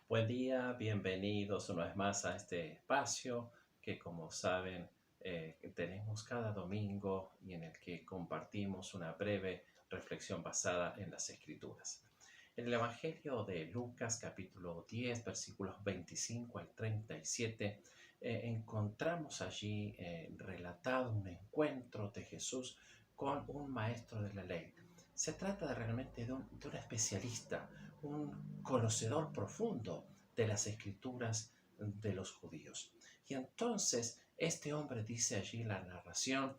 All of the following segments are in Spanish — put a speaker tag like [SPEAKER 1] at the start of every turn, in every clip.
[SPEAKER 1] Buen día, bienvenidos una vez más a este espacio que como saben tenemos cada domingo y en el que compartimos una breve reflexión basada en las Escrituras. En el Evangelio de Lucas capítulo 10 versículos 25 al 37 encontramos allí relatado un encuentro de Jesús con un maestro de la ley. Se trata realmente de un especialista, un conocedor profundo de las escrituras de los judíos. Y entonces este hombre, dice allí la narración,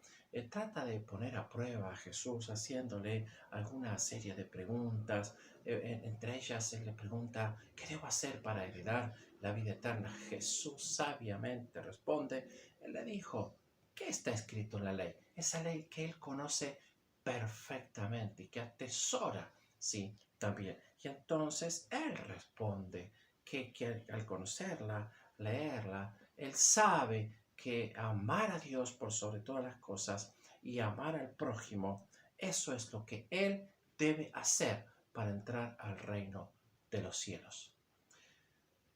[SPEAKER 1] trata de poner a prueba a Jesús haciéndole alguna serie de preguntas. Entre ellas él le pregunta: ¿qué debo hacer para heredar la vida eterna? Jesús sabiamente responde. Él le dijo: ¿qué está escrito en la ley? Esa ley que él conoce perfectamente y que atesora, sí, también. Y entonces él responde que al conocerla, leerla, él sabe que amar a Dios por sobre todas las cosas y amar al prójimo, eso es lo que él debe hacer para entrar al reino de los cielos.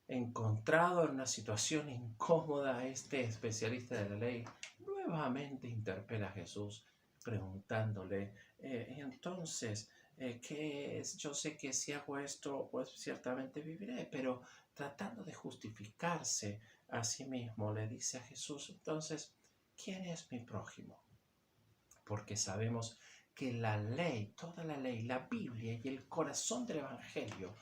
[SPEAKER 1] Encontrado en una situación incómoda, este especialista de la ley nuevamente interpela a Jesús preguntándole, entonces, ¿qué es? Yo sé que si hago esto, pues ciertamente viviré, pero tratando de justificarse a sí mismo, le dice a Jesús, entonces, ¿quién es mi prójimo? Porque sabemos que la ley, toda la ley, la Biblia y el corazón del Evangelio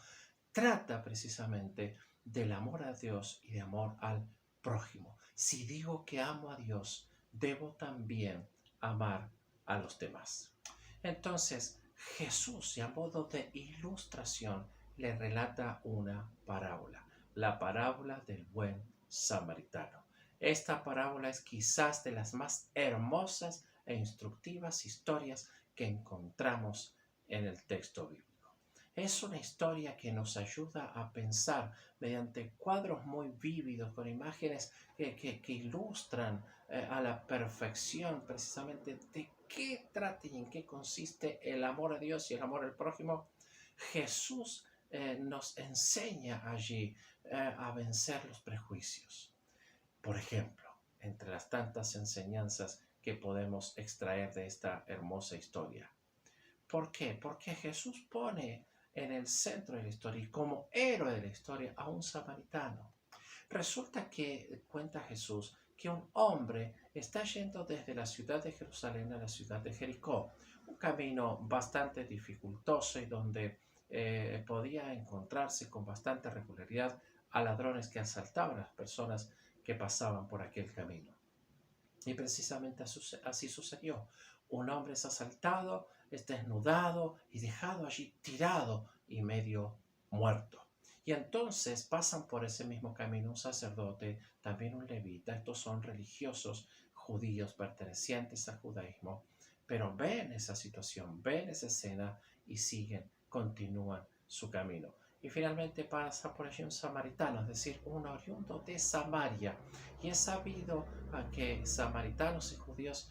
[SPEAKER 1] trata precisamente del amor a Dios y de amor al prójimo. Si digo que amo a Dios, debo también amar a los demás. Entonces, Jesús, a modo de ilustración, le relata una parábola, la parábola del buen samaritano. Esta parábola es quizás de las más hermosas e instructivas historias que encontramos en el texto bíblico. Es una historia que nos ayuda a pensar mediante cuadros muy vívidos, con imágenes que ilustran a la perfección precisamente de qué trata y en qué consiste el amor a Dios y el amor al prójimo. Jesús nos enseña allí a vencer los prejuicios. Por ejemplo, entre las tantas enseñanzas que podemos extraer de esta hermosa historia. ¿Por qué? Porque Jesús pone en el centro de la historia y como héroe de la historia a un samaritano. Resulta que cuenta Jesús que un hombre está yendo desde la ciudad de Jerusalén a la ciudad de Jericó, un camino bastante dificultoso y donde podía encontrarse con bastante regularidad a ladrones que asaltaban a las personas que pasaban por aquel camino. Y precisamente así sucedió. Un hombre es asaltado, es desnudado y dejado allí tirado y medio muerto. Y entonces pasan por ese mismo camino un sacerdote, también un levita. Estos son religiosos judíos pertenecientes al judaísmo, pero ven esa situación, ven esa escena y siguen, continúan su camino. Y finalmente pasa por allí un samaritano, es decir, un oriundo de Samaria. Y es sabido que samaritanos y judíos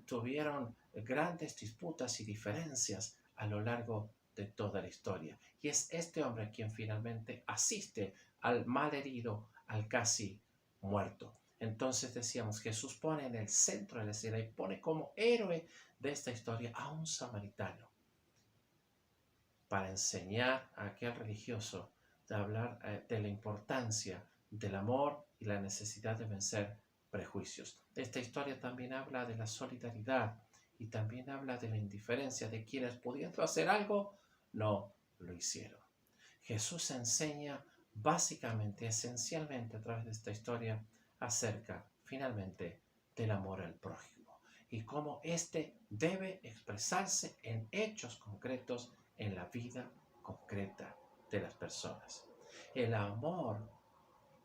[SPEAKER 1] tuvieron grandes disputas y diferencias a lo largo de toda la historia. Y es este hombre quien finalmente asiste al mal herido, al casi muerto. Entonces decíamos, Jesús pone en el centro de la escena y pone como héroe de esta historia a un samaritano para enseñar a aquel religioso de hablar de la importancia del amor y la necesidad de vencer prejuicios. Esta historia también habla de la solidaridad y también habla de la indiferencia de quienes, pudiendo hacer algo, no lo hicieron. Jesús enseña básicamente, esencialmente a través de esta historia acerca, finalmente, del amor al prójimo y cómo éste debe expresarse en hechos concretos en la vida concreta de las personas. El amor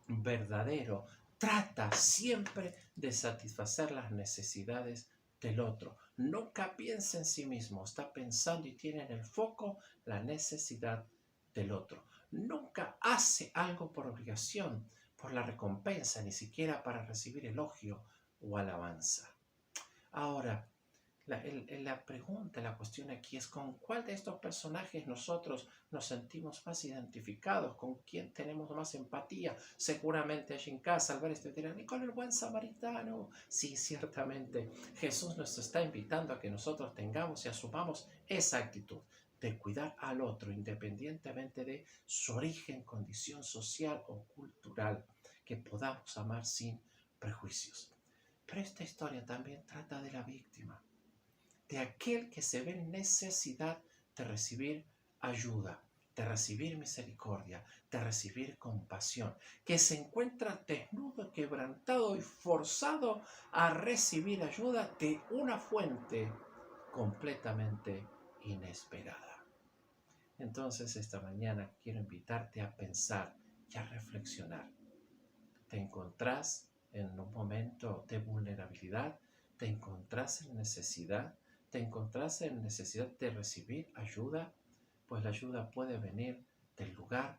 [SPEAKER 1] verdadero trata siempre de satisfacer las necesidades del otro. Nunca piensa en sí mismo, está pensando y tiene en el foco la necesidad del otro. Nunca hace algo por obligación, por la recompensa, ni siquiera para recibir elogio o alabanza. Ahora, La pregunta, la cuestión aquí es con cuál de estos personajes nosotros nos sentimos más identificados, con quién tenemos más empatía. Seguramente allí en casa al ver este dirán, y con el buen samaritano. Sí, ciertamente Jesús nos está invitando a que nosotros tengamos y asumamos esa actitud de cuidar al otro independientemente de su origen, condición social o cultural, que podamos amar sin prejuicios. Pero esta historia también trata de la víctima, de aquel que se ve en necesidad de recibir ayuda, de recibir misericordia, de recibir compasión, que se encuentra desnudo, quebrantado y forzado a recibir ayuda de una fuente completamente inesperada. Entonces esta mañana quiero invitarte a pensar y a reflexionar. ¿Te encontrás en un momento de vulnerabilidad? ¿Te encontrás en necesidad? ¿Te encontrás en necesidad de recibir ayuda? Pues la ayuda puede venir del lugar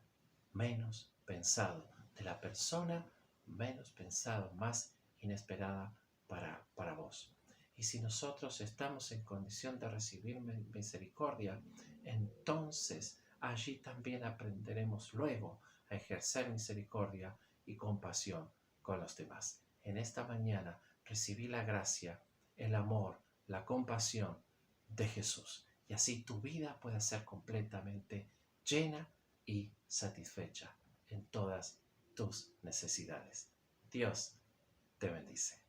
[SPEAKER 1] menos pensado, de la persona menos pensada, más inesperada para vos. Y si nosotros estamos en condición de recibir misericordia, entonces allí también aprenderemos luego a ejercer misericordia y compasión con los demás. En esta mañana recibí la gracia, el amor, la compasión de Jesús. Y así tu vida puede ser completamente llena y satisfecha en todas tus necesidades. Dios te bendice.